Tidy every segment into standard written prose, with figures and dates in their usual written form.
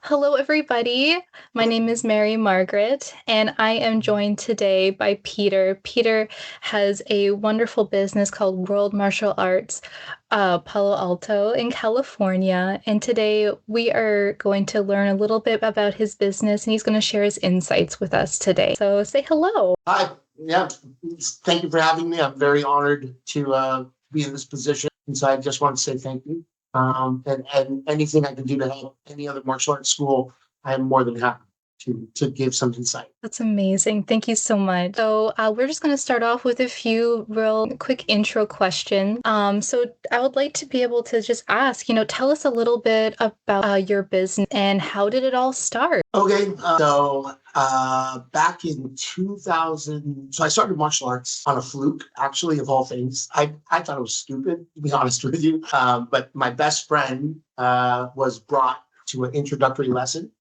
Hello, everybody. My name is Mary Margaret, and I am joined today by Peter. Peter has a wonderful business called World Martial Arts, Palo Alto in California. And today we are going to learn a little bit about his business, and he's going to share his insights with us today. So say hello. Hi. Yeah. Thank you for having me. I'm very honored to be in this position. And so I just want to say thank you. And anything I can do to help any other martial arts school, I'm more than happy to give some insight. That's amazing. Thank you so much. So we're just going to start off with a few real quick intro questions. So I would like to be able to just ask, tell us a little bit about your business and how did it all start? Okay. So back in 2000, so I started martial arts on a fluke, actually, of all things. I thought it was stupid, to be honest with you. But my best friend was brought to an introductory lesson.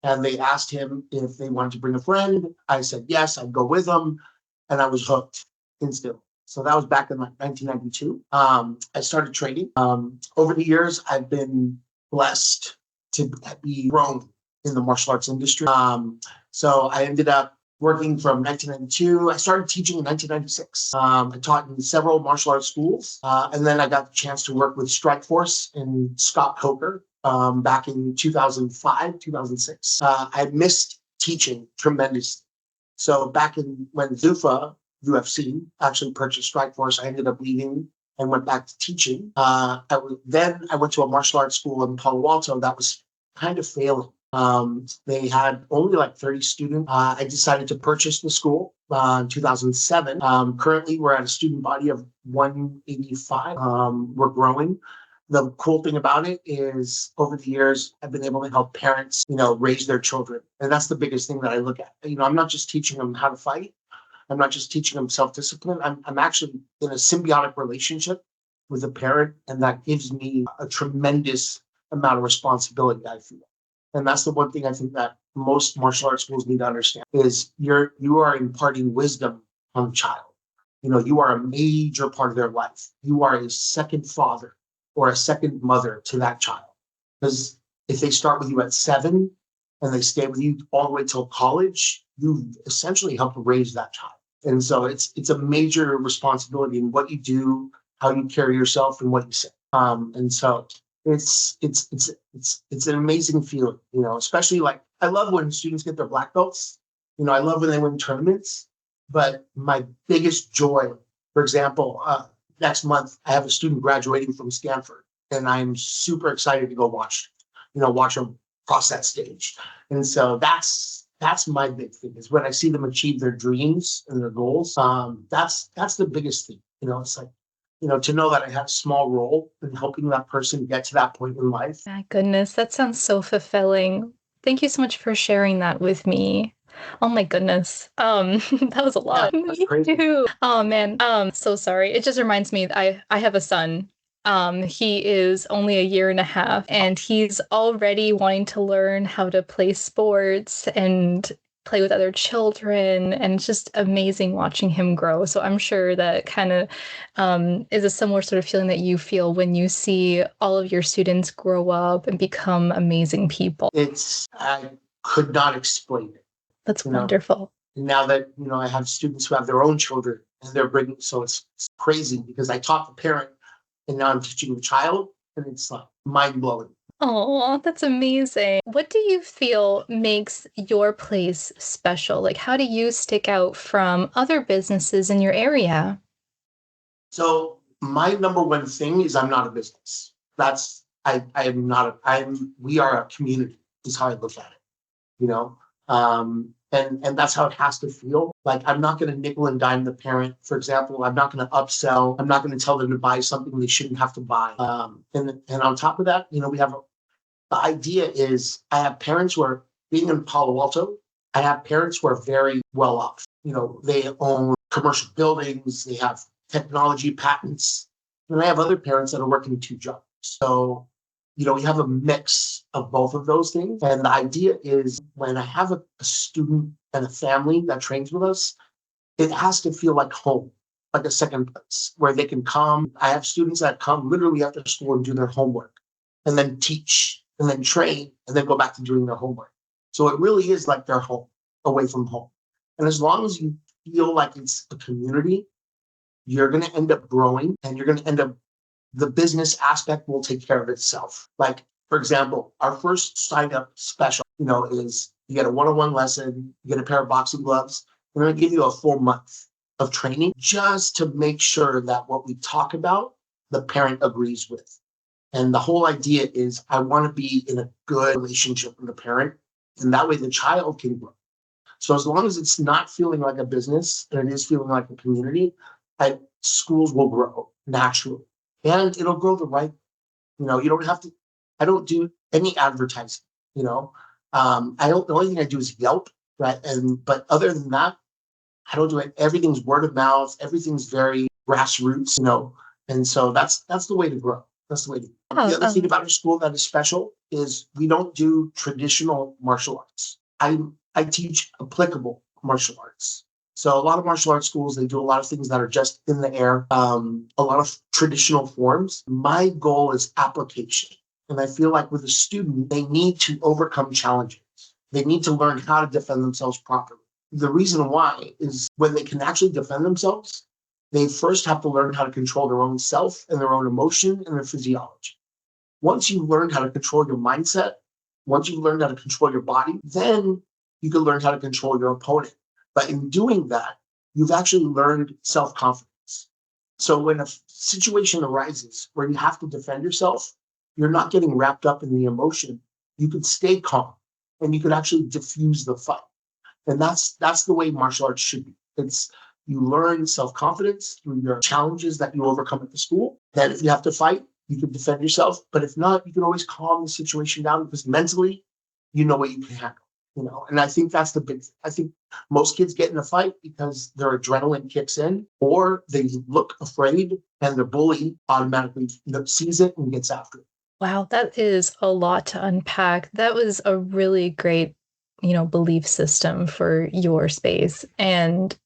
And they asked him if they wanted to bring a friend. I said yes, I'd go with them. And I was hooked instantly. So that was back in like 1992. I started training. Over the years, I've been blessed to be grown in the martial arts industry. So I ended up working from 1992. I started teaching in 1996. I taught in several martial arts schools. And then I got the chance to work with Strikeforce and Scott Coker back in 2005, 2006. I missed teaching tremendously. So back in when Zuffa, UFC, actually purchased Strikeforce, I ended up leaving and went back to teaching. Then I went to a martial arts school in Palo Alto that was kind of failing. They had only like 30 students. I decided to purchase the school in 2007. Currently, we're at a student body of 185. We're growing. The cool thing about it is over the years, I've been able to help parents, raise their children. And that's the biggest thing that I look at. I'm not just teaching them how to fight. I'm not just teaching them self-discipline. I'm actually in a symbiotic relationship with a parent. And that gives me a tremendous amount of responsibility, I feel. And that's the one thing I think that most martial arts schools need to understand is you are imparting wisdom on the child. You are a major part of their life. You are a second father or a second mother to that child. Because if they start with you at 7 and they stay with you all the way till college, you essentially help raise that child. And so it's a major responsibility in what you do, how you carry yourself, and what you say. And so it's an amazing feeling, especially like I love when students get their black belts. I love when they win tournaments. But my biggest joy, for example, next month, I have a student graduating from Stanford, and I'm super excited to go watch them cross that stage. And so that's my big thing is when I see them achieve their dreams and their goals. That's the biggest thing. It's like, to know that I have a small role in helping that person get to that point in life. My goodness, that sounds so fulfilling. Thank you so much for sharing that with me. Oh my goodness. That was a lot. Yeah, that's crazy. Too. Oh man. So sorry. It just reminds me I have a son. He is only a year and a half, and he's already wanting to learn how to play sports and play with other children, and it's just amazing watching him grow. So I'm sure that kind of is a similar sort of feeling that you feel when you see all of your students grow up and become amazing people. I could not explain it. That's wonderful. Now that, I have students who have their own children and they're bringing, so it's crazy because I taught the parent and now I'm teaching the child and it's like mind blowing. Oh, that's amazing. What do you feel makes your place special? Like, how do you stick out from other businesses in your area? So my number one thing is I'm not a business. I am not, we are a community is how I look at it, you know? And that's how it has to feel. Like I'm not going to nickel and dime the parent. For example, I'm not going to upsell. I'm not going to tell them to buy something they shouldn't have to buy. And on top of that, the idea is I have parents who are being in Palo Alto. I have parents who are very well off. They own commercial buildings. They have technology patents. And I have other parents that are working 2 jobs. So, we have a mix of both of those things. And the idea is when I have a student and a family that trains with us, it has to feel like home, like a second place where they can come. I have students that come literally after school and do their homework and then teach and then train and then go back to doing their homework. So it really is like their home away from home. And as long as you feel like it's a community, you're going to end up growing and you're going to end up, the business aspect will take care of itself. Like, for example, our first sign up special, is you get a one-on-one lesson, you get a pair of boxing gloves. We're going to give you a full month of training just to make sure that what we talk about, the parent agrees with. And the whole idea is I want to be in a good relationship with the parent, and that way the child can grow. So as long as it's not feeling like a business and it is feeling like a community, schools will grow naturally, and it'll grow the right. You don't have to. I don't do any advertising. I don't. The only thing I do is Yelp, right? But other than that, I don't do it. Everything's word of mouth. Everything's very grassroots. And so that's the way to grow. That's the way to grow. Yeah, The other thing about our school that is special is we don't do traditional martial arts. I teach applicable martial arts. So a lot of martial arts schools, they do a lot of things that are just in the air, a lot of traditional forms. My goal is application. And I feel like with a student, they need to overcome challenges. They need to learn how to defend themselves properly. The reason why is when they can actually defend themselves, they first have to learn how to control their own self and their own emotion and their physiology. Once you've learned how to control your mindset, once you've learned how to control your body, then you can learn how to control your opponent. But in doing that, you've actually learned self-confidence. So when a situation arises where you have to defend yourself, you're not getting wrapped up in the emotion. You can stay calm and you can actually diffuse the fight. And that's the way martial arts should be. It's you learn self-confidence through your challenges that you overcome at the school. Then if you have to fight, you can defend yourself. But if not, you can always calm the situation down because mentally, you know what you can handle. And I think that's the big thing. I think most kids get in a fight because their adrenaline kicks in, or they look afraid and the bully automatically sees it and gets after it. Wow, that is a lot to unpack. That was a really great, belief system for your space. And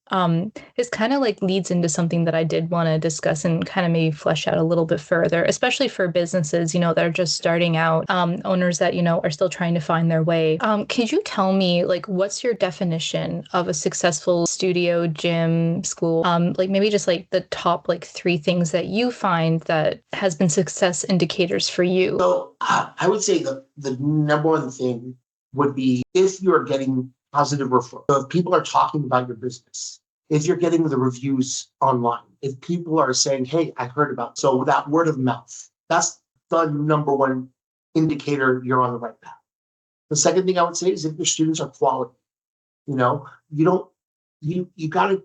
it's kind of like leads into something that I did want to discuss and kind of maybe flesh out a little bit further, especially for businesses, that are just starting out, owners that, are still trying to find their way. Could you tell me, like, what's your definition of a successful studio, gym, school? Like maybe just like the top, like 3 things that you find that has been success indicators for you. So I would say the number one thing would be if you're getting positive referrals. So if people are talking about your business, if you're getting the reviews online, if people are saying, hey, I heard about, so that word of mouth, that's the number one indicator you're on the right path. The second thing I would say is if your students are quality, you got to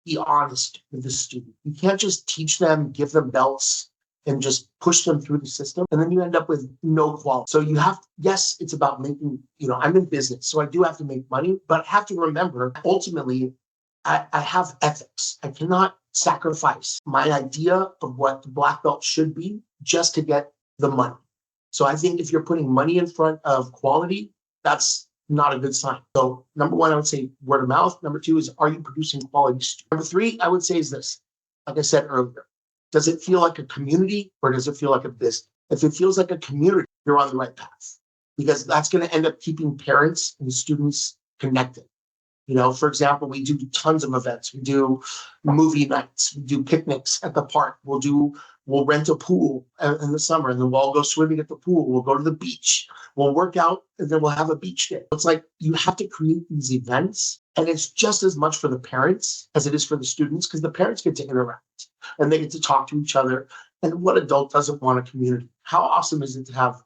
be honest with the student. You can't just teach them, give them belts, and just push them through the system. And then you end up with no quality. So yes, it's about making, I'm in business, so I do have to make money, but I have to remember, ultimately, I have ethics. I cannot sacrifice my idea of what the black belt should be just to get the money. So I think if you're putting money in front of quality, that's not a good sign. So number one, I would say word of mouth. Number 2 is, are you producing quality students? Number 3, I would say is this, like I said earlier, does it feel like a community or does it feel like a business? If it feels like a community, you're on the right path because that's going to end up keeping parents and students connected. For example, we do tons of events. We do movie nights. We do picnics at the park. We'll rent a pool in the summer and then we'll all go swimming at the pool. We'll go to the beach. We'll work out and then we'll have a beach day. It's like you have to create these events, and it's just as much for the parents as it is for the students because the parents get to interact and they get to talk to each other. And what adult doesn't want a community? How awesome is it to have,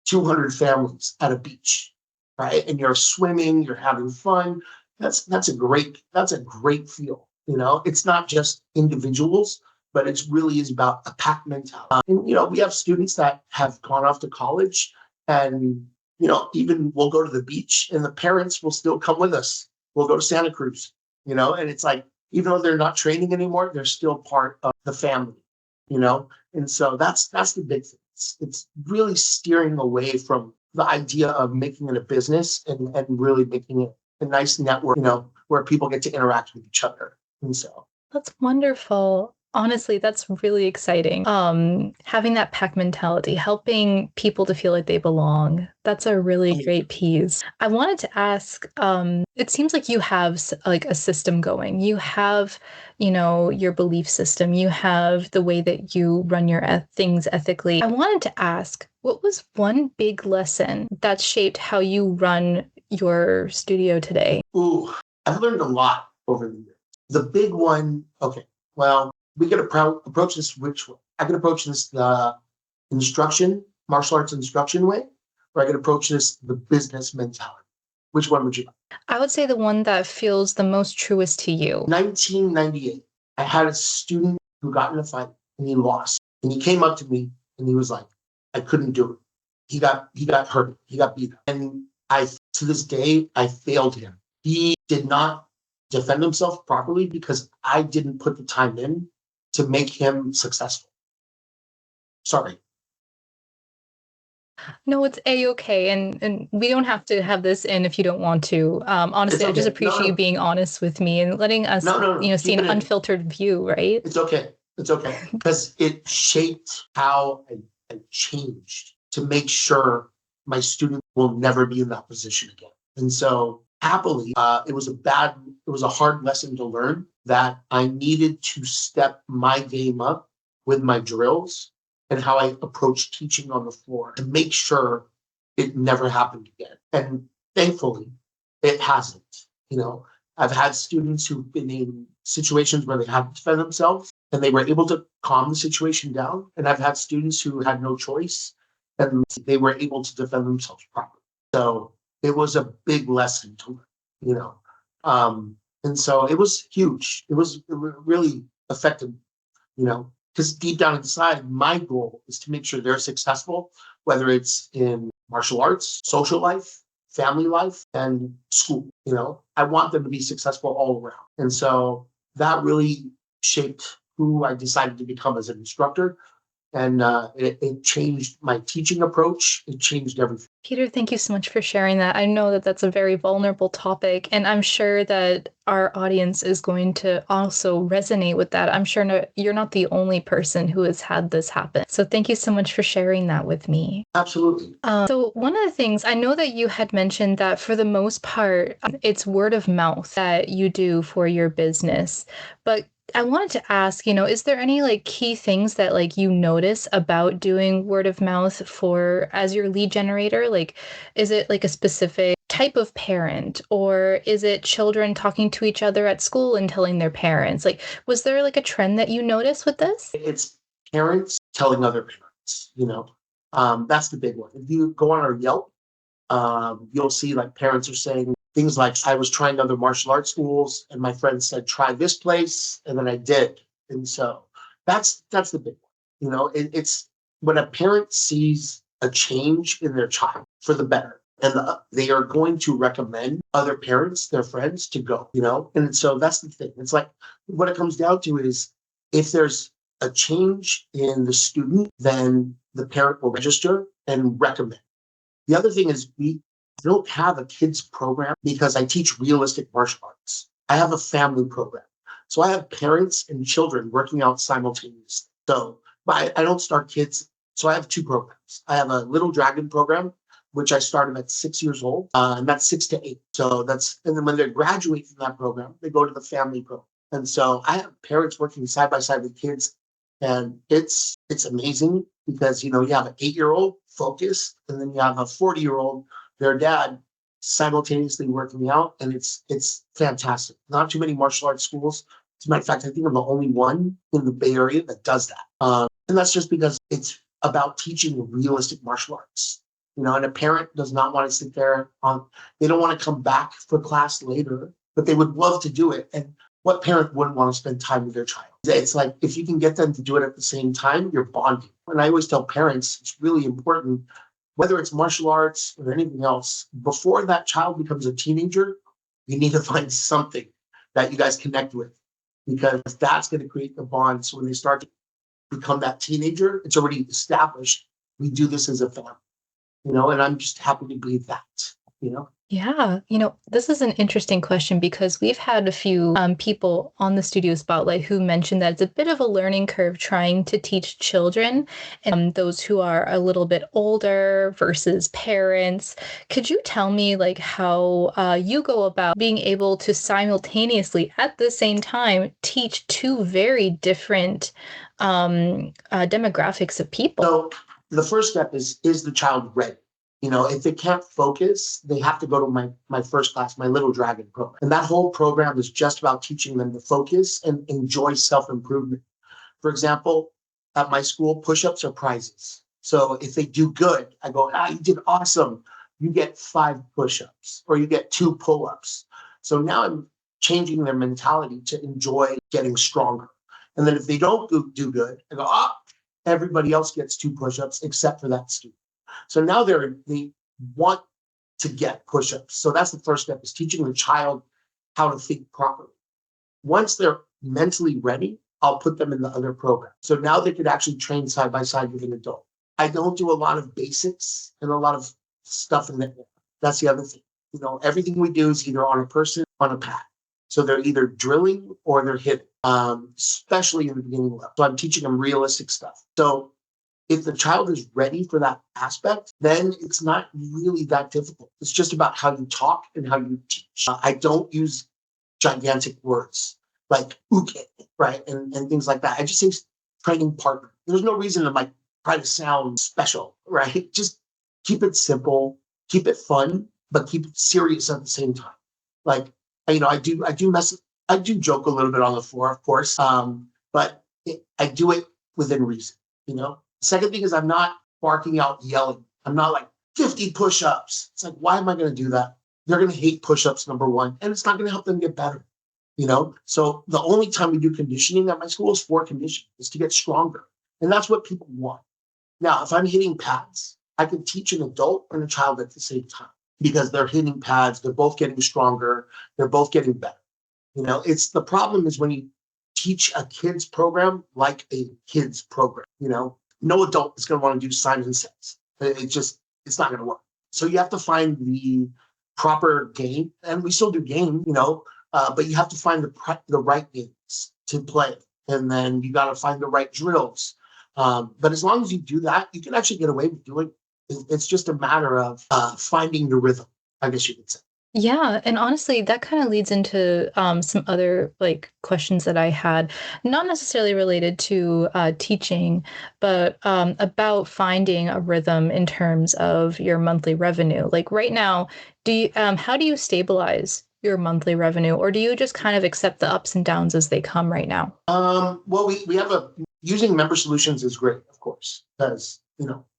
200 families at a beach, right? And you're swimming, you're having fun. That's a great feel. It's not just individuals, but it really is about a pack mentality. And we have students that have gone off to college, and even we'll go to the beach, and the parents will still come with us. We'll go to Santa Cruz, and it's like even though they're not training anymore, they're still part of the family, And so that's the big thing. It's really steering away from the idea of making it a business and really making it a nice network, where people get to interact with each other. And so That's wonderful. Honestly, that's really exciting. Having that pack mentality, helping people to feel like they belong. That's a really great piece. I wanted to ask, it seems like you have like a system going. You have, your belief system. You have the way that you run your things ethically. I wanted to ask, what was one big lesson that shaped how you run your studio today? Ooh, I've learned a lot over the years. The big one, okay, well, we could approach this which way. I could approach this the martial arts instruction way, or I could approach this the business mentality. Which one would you like? I would say the one that feels the most truest to you. 1998, I had a student who got in a fight and he lost. And he came up to me and he was like, I couldn't do it. He got hurt. He got beat up. And to this day, I failed him. He did not defend himself properly because I didn't put the time in to make him successful. Sorry. No, it's a-okay, and we don't have to have this in if you don't want to. It's Honestly, I just okay. No, appreciate you no, being honest with me and letting us, no, no, no. see Keep an it in. unfiltered view, right? It's okay. It's okay. Because it shaped how I changed to make sure my student will never be in that position again. And so happily, it was a hard lesson to learn that I needed to step my game up with my drills and how I approach teaching on the floor to make sure it never happened again. And thankfully, it hasn't. You know, I've had students who've been in situations where they had to defend themselves and they were able to calm the situation down. And I've had students who had no choice and they were able to defend themselves properly. So it was a big lesson to learn, you know. And so it was huge. It really affected, because deep down inside, my goal is to make sure they're successful, whether it's in martial arts, social life, family life, and school. I want them to be successful all around. And so that really shaped who I decided to become as an instructor. And it changed my teaching approach. It changed everything. Peter, thank you so much for sharing that. I know that that's a very vulnerable topic, and I'm sure that our audience is going to also resonate with that. I'm sure you're not the only person who has had this happen. So thank you so much for sharing that with me. Absolutely. So one of the things I know that you had mentioned that for the most part, it's word of mouth that you do for your business, but I wanted to ask, is there any like key things that like you notice about doing word of mouth for as your lead generator? Like, is it like a specific type of parent, or is it children talking to each other at school and telling their parents? Like, was there like a trend that you noticed with this? It's parents telling other parents. That's the big one. If you go on our Yelp, you'll see like parents are saying things like, I was trying other martial arts schools and my friend said, try this place. And then I did. And so that's the big one. It's when a parent sees a change in their child for the better. And they are going to recommend other parents, their friends, to go. And so that's the thing. It's like what it comes down to is if there's a change in the student, then the parent will register and recommend. The other thing is we don't have a kids program because I teach realistic martial arts. I have a family program. So I have parents and children working out simultaneously. So but I don't start kids. So I have two programs. I have a Little Dragon program, which I started at 6 years old, and that's 6 to 8. And then when they graduate from that program, they go to the family program. And so I have parents working side by side with kids, and it's amazing because you have an 8-year-old focused, and then you have a 40-year-old, their dad, simultaneously working out, and it's fantastic. Not too many martial arts schools. As a matter of fact, I think I'm the only one in the Bay Area that does that. And that's just because it's about teaching realistic martial arts. And a parent does not want to sit there they don't want to come back for class later, but they would love to do it. And what parent wouldn't want to spend time with their child? It's like if you can get them to do it at the same time, you're bonding. And I always tell parents it's really important, whether it's martial arts or anything else, before that child becomes a teenager, you need to find something that you guys connect with because that's going to create the bond. So when they start to become that teenager, it's already established. We do this as a family, and I'm just happy to be that. Yeah, this is an interesting question because we've had a few people on the Studio Spotlight who mentioned that it's a bit of a learning curve trying to teach children and those who are a little bit older versus parents. Could you tell me like how you go about being able to simultaneously at the same time teach two very different demographics of people? So the first step is the child ready? If they can't focus, they have to go to my first class, my Little Dragon program. And that whole program is just about teaching them to focus and enjoy self-improvement. For example, at my school, push-ups are prizes. So if they do good, I go, you did awesome. You get 5 push-ups or you get 2 pull-ups. So now I'm changing their mentality to enjoy getting stronger. And then if they don't do good, I go, everybody else gets 2 push-ups except for that student. So now they want to get push-ups. So that's the first step, is teaching the child how to think properly. Once they're mentally ready, I'll put them in the other program. So now they could actually train side by side with an adult. I don't do a lot of basics and a lot of stuff in there. That's the other thing. Everything we do is either on a person, on a pad. So they're either drilling or they're hitting, especially in the beginning level. So I'm teaching them realistic stuff. So if the child is ready for that aspect, then it's not really that difficult. It's just about how you talk and how you teach. I don't use gigantic words like okay, right? And things like that. I just say training partner. There's no reason to try to sound special, right? Just keep it simple, keep it fun, but keep it serious at the same time. Like, I do joke a little bit on the floor, of course, but I do it within reason. Second thing is I'm not barking out, yelling. I'm not like 50 push-ups. It's like, why am I going to do that? They're going to hate push-ups, number one, and it's not going to help them get better. So the only time we do conditioning at my school is for conditioning, is to get stronger. And that's what people want. Now, if I'm hitting pads, I can teach an adult and a child at the same time because they're hitting pads, they're both getting stronger, they're both getting better. It's the problem is when you teach a kids program like a kids program, no adult is going to want to do signs and sets. It's not going to work. So you have to find the proper game, and we still do game, but you have to find the right games to play, and then you got to find the right drills. But as long as you do that, you can actually get away with doing it. It's just a matter of finding the rhythm, I guess you could say. Yeah, and honestly, that kind of leads into some other like questions that I had, not necessarily related to teaching, but about finding a rhythm in terms of your monthly revenue. Like right now, how do you stabilize your monthly revenue, or do you just kind of accept the ups and downs as they come right now? Well, we have using member solutions is great, of course, because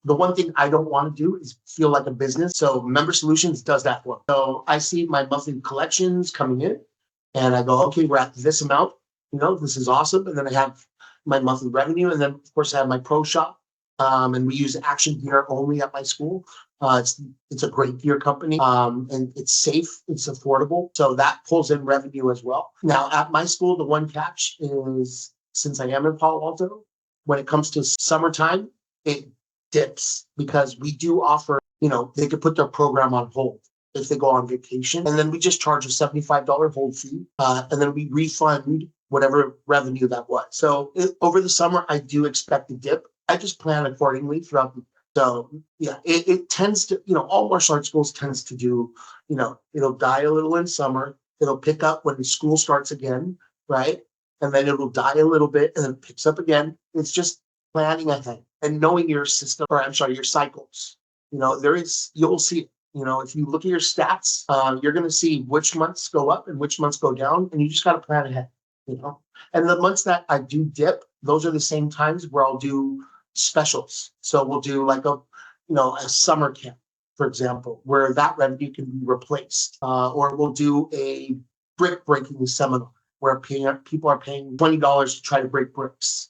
the one thing I don't want to do is feel like a business. So member solutions does that for me. So I see my monthly collections coming in, and I go, okay, we're at this amount. This is awesome. And then I have my monthly revenue, and then of course I have my pro shop, and we use Action Gear only at my school. It's a great gear company, and it's safe, it's affordable, so that pulls in revenue as well. Now at my school, the one catch is, since I am in Palo Alto, when it comes to summertime, it dips because we do offer, they could put their program on hold if they go on vacation, and then we just charge a $75 hold fee, and then we refund whatever revenue that was. So over the summer, I do expect a dip. I just plan accordingly throughout the. So yeah, it tends to, all martial arts schools tends to do, it'll die a little in summer. It'll pick up when school starts again, right? And then it'll die a little bit and then it picks up again. It's just planning ahead and knowing your system, or I'm sorry, your cycles. You'll see it. If you look at your stats, you're going to see which months go up and which months go down, and you just got to plan ahead. And the months that I do dip, those are the same times where I'll do specials. So we'll do like a summer camp, for example, where that revenue can be replaced. Or we'll do a brick breaking seminar where people are paying $20 to try to break bricks.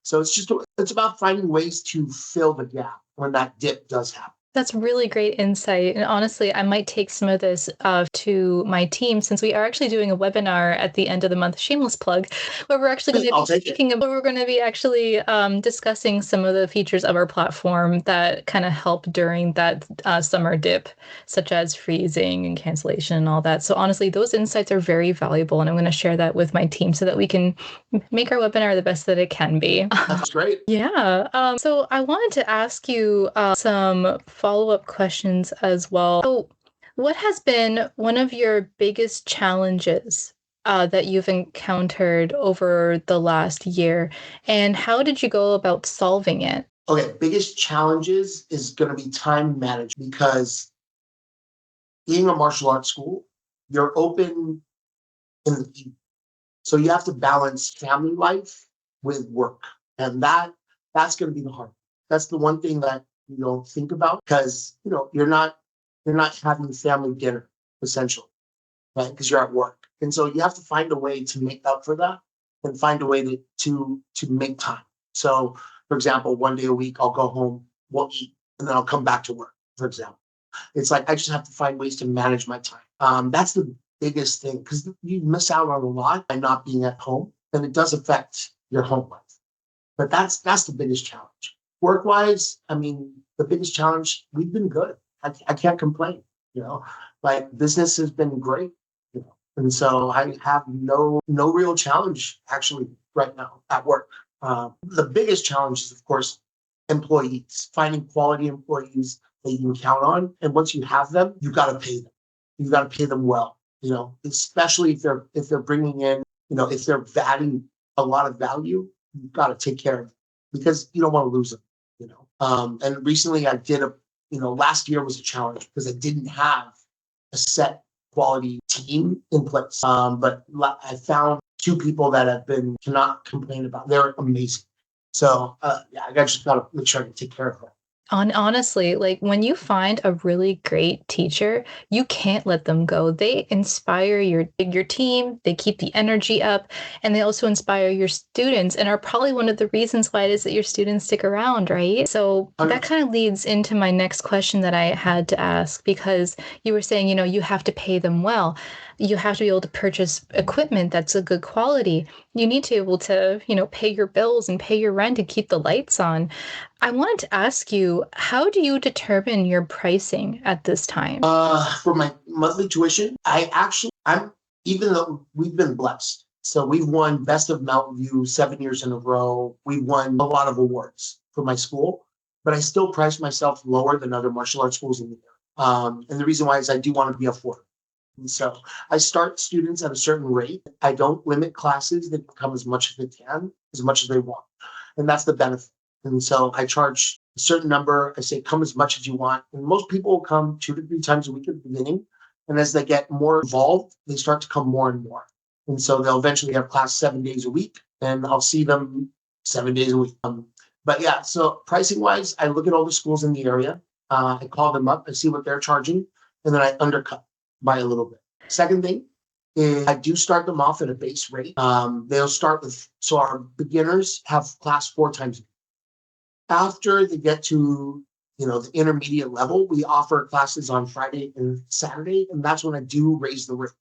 So it's about finding ways to fill the gap when that dip does happen. That's really great insight. And honestly, I might take some of this to my team since we are actually doing a webinar at the end of the month, shameless plug, where we're actually going to be I'll take it. speaking about, we're going to be actually discussing some of the features of our platform that kind of help during that summer dip, such as freezing and cancellation and all that. So honestly, those insights are very valuable. And I'm going to share that with my team so that we can make our webinar the best that it can be. That's great. Yeah. So I wanted to ask you some follow-up questions as well. So, what has been one of your biggest challenges that you've encountered over the last year, and how did you go about solving it? Okay, biggest challenges is going to be time management because being a martial arts school, you're open in the evening. So you have to balance family life with work. And that's going to be the hard. That's the one thing that you don't think about because you're not having family dinner essentially, right? Because you're at work. And so you have to find a way to make up for that and find a way to make time. So for example, one day a week I'll go home, we'll eat, and then I'll come back to work, for example. It's like I just have to find ways to manage my time. That's the biggest thing because you miss out on a lot by not being at home, and it does affect your home life. But that's the biggest challenge. Work wise, I mean, the biggest challenge we've been good. I can't complain. You know, like business has been great. And so I have no real challenge actually right now at work. The biggest challenge is, of course, employees, finding quality employees that you can count on. And once you have them, you got to pay them. You got to pay them well. Especially if they're bringing in, if they're adding a lot of value, you've got to take care of them because you don't want to lose them. And recently I did last year was a challenge because I didn't have a set quality team in place. But I found two people that have been cannot complain about. They're amazing. So yeah, I just got to make sure to take care of them. Honestly, like when you find a really great teacher, you can't let them go. They inspire your team, they keep the energy up, and they also inspire your students and are probably one of the reasons why it is that your students stick around, right? So that 100%. kind of leads into my next question that I had to ask because you were saying, you have to pay them well. You have to be able to purchase equipment that's a good quality. You need to be able to, pay your bills and pay your rent and keep the lights on. I wanted to ask you, how do you determine your pricing at this time? For my monthly tuition, I'm even though we've been blessed. So we've won Best of Mountain View 7 years in a row. We've won a lot of awards for my school, but I still price myself lower than other martial arts schools in the area. And the reason why is I do want to be affordable. And so I start students at a certain rate. I don't limit classes. They can come as much as they can, as much as they want. And that's the benefit. And so I charge a certain number. I say, come as much as you want. And most people will come 2 to 3 times a week at the beginning. And as they get more involved, they start to come more and more. And so they'll eventually have class 7 days a week, and I'll see them 7 days a week. But yeah, so pricing wise, I look at all the schools in the area. I call them up, I see what they're charging, and then I undercut by a little bit. Second thing is I do start them off at a base rate. They'll start with, so our beginners have class 4 times a week. After they get to the intermediate level, we offer classes on Friday and Saturday, and that's when I do raise the rate.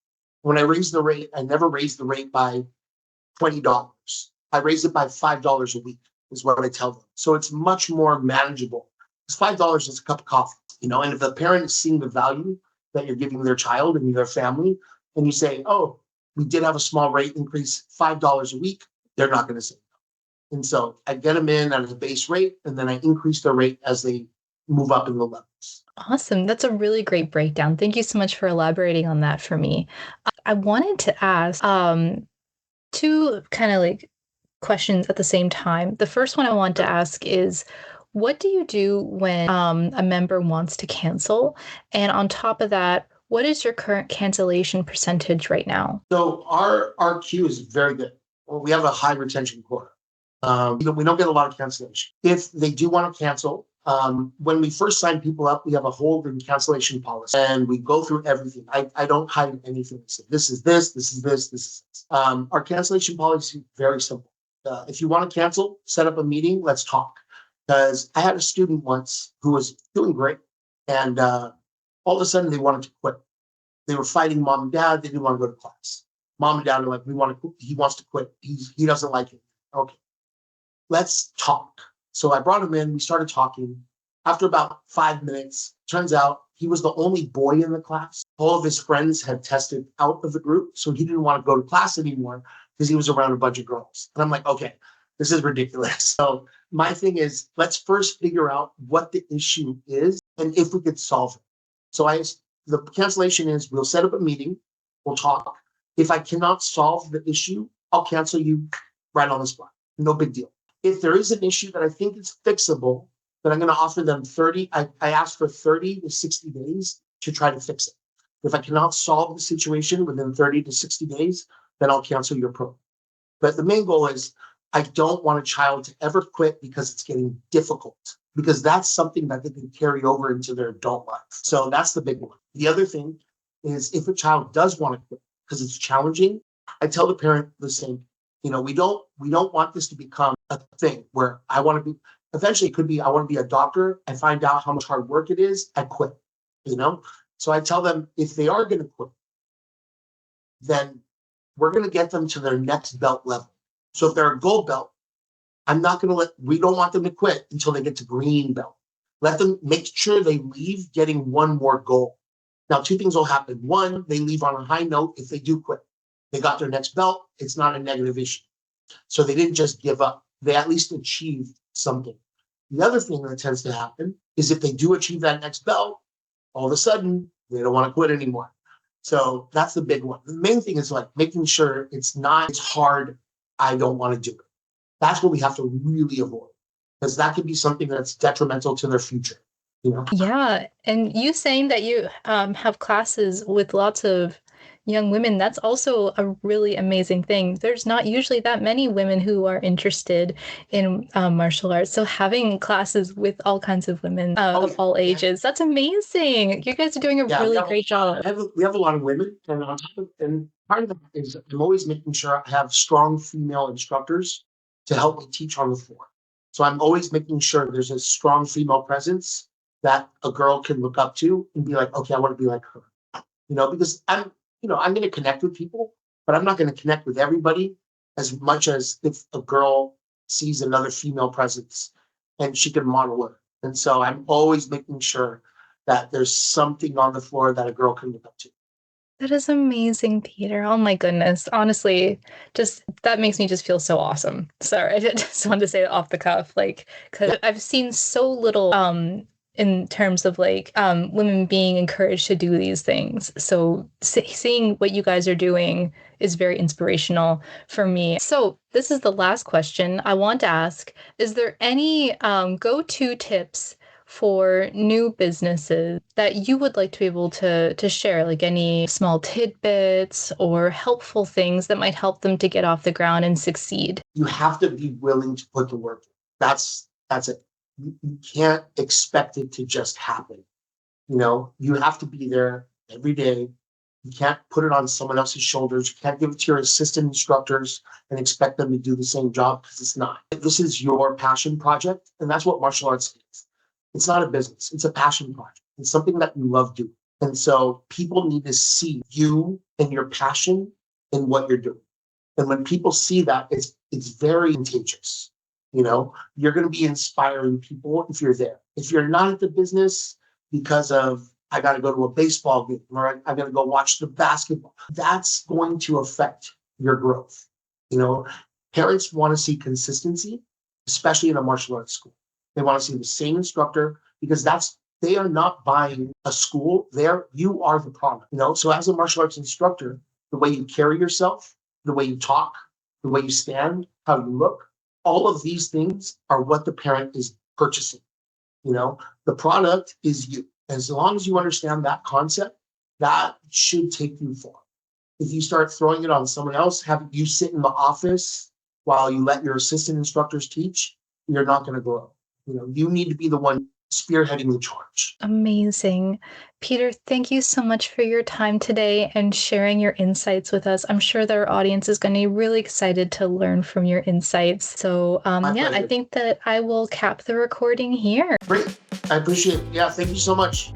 When I raise the rate, I never raise the rate by $20. I raise it by $5 a week, is what I tell them. So it's much more manageable. Because $5 is a cup of coffee, and if the parent is seeing the value that you're giving their child and their family, and you say, oh, we did have a small rate increase, $5 a week, they're not going to say no. And so I get them in at a base rate, and then I increase their rate as they move up in the levels. Awesome. That's a really great breakdown. Thank you so much for elaborating on that for me. I wanted to ask two kind of like questions at the same time. The first one I want to ask is, what do you do when a member wants to cancel? And on top of that, what is your current cancellation percentage right now? So our queue is very good. Well, we have a high retention quota. We don't get a lot of cancellation. If they do want to cancel, when we first sign people up, we have a hold and cancellation policy, and we go through everything. I don't hide anything. So this is this, this is this, this is this. Our cancellation policy is very simple. If you want to cancel, set up a meeting. Let's talk. Because I had a student once who was doing great. And all of a sudden they wanted to quit. They were fighting mom and dad. They didn't want to go to class. Mom and dad are like, he wants to quit. He doesn't like it. Okay, let's talk. So I brought him in. We started talking. After about 5 minutes, turns out he was the only boy in the class. All of his friends had tested out of the group, so he didn't want to go to class anymore because he was around a bunch of girls. And I'm like, okay, this is ridiculous. So my thing is, let's first figure out what the issue is and if we could solve it. So the cancellation is we'll set up a meeting, we'll talk. If I cannot solve the issue, I'll cancel you right on the spot. No big deal. If there is an issue that I think is fixable, then I'm going to offer them 30. I ask for 30 to 60 days to try to fix it. If I cannot solve the situation within 30 to 60 days, then I'll cancel your program. But the main goal is I don't want a child to ever quit because it's getting difficult, because that's something that they can carry over into their adult life. So that's the big one. The other thing is if a child does want to quit because it's challenging, I tell the parent the same. We don't want this to become a thing where I want to be, eventually it could be, I want to be a doctor. I find out how much hard work it is. I quit, So I tell them if they are going to quit, then we're going to get them to their next belt level. So if they're a gold belt, we don't want them to quit until they get to green belt. Let them make sure they leave getting one more goal. Now, two things will happen. One, they leave on a high note if they do quit. They got their next belt. It's not a negative issue. So they didn't just give up. They at least achieved something. The other thing that tends to happen is if they do achieve that next belt, all of a sudden, they don't want to quit anymore. So that's the big one. The main thing is like making sure it's hard. I don't want to do it. That's what we have to really avoid, because that could be something that's detrimental to their future. Yeah. And you saying that you have classes with lots of young women, that's also a really amazing thing. There's not usually that many women who are interested in martial arts. So having classes with all kinds of women of all ages, that's amazing. You guys are doing a really great job. We have a lot of women, and on top of, and part of that is I'm always making sure I have strong female instructors to help me teach on the floor. So I'm always making sure there's a strong female presence that a girl can look up to and be like, okay, I want to be like her. Because I'm going to connect with people, but I'm not going to connect with everybody as much as if a girl sees another female presence and she can model her. And so I'm always making sure that there's something on the floor that a girl can look up to. That is amazing, Peter. Oh my goodness. Honestly, just that makes me just feel so awesome. Sorry, I just wanted to say it off the cuff, because I've seen so little in terms of women being encouraged to do these things. So seeing what you guys are doing is very inspirational for me. So this is the last question I want to ask. Is there any go-to tips for new businesses that you would like to be able to share, like any small tidbits or helpful things that might help them to get off the ground and succeed? You have to be willing to put the work in. That's it. You can't expect it to just happen. You have to be there every day. You can't put it on someone else's shoulders. You can't give it to your assistant instructors and expect them to do the same job, because it's not. This is your passion project, and that's what martial arts is. It's not a business. It's a passion project. It's something that you love doing. And so people need to see you and your passion in what you're doing. And when people see that, it's very contagious. You're going to be inspiring people if you're there. If you're not at the business because of, I got to go to a baseball game, or I got to go watch the basketball, that's going to affect your growth. Parents want to see consistency, especially in a martial arts school. They want to see the same instructor, because they are not buying a school. You are the product. So as a martial arts instructor, the way you carry yourself, the way you talk, the way you stand, how you look, all of these things are what the parent is purchasing. The product is you. As long as you understand that concept, that should take you far. If you start throwing it on someone else, have you sit in the office while you let your assistant instructors teach, you're not going to grow. You need to be the one spearheading the charge. Amazing. Peter, thank you so much for your time today and sharing your insights with us. I'm sure that our audience is going to be really excited to learn from your insights. So, I think that I will cap the recording here. Great. I appreciate it. Yeah, thank you so much.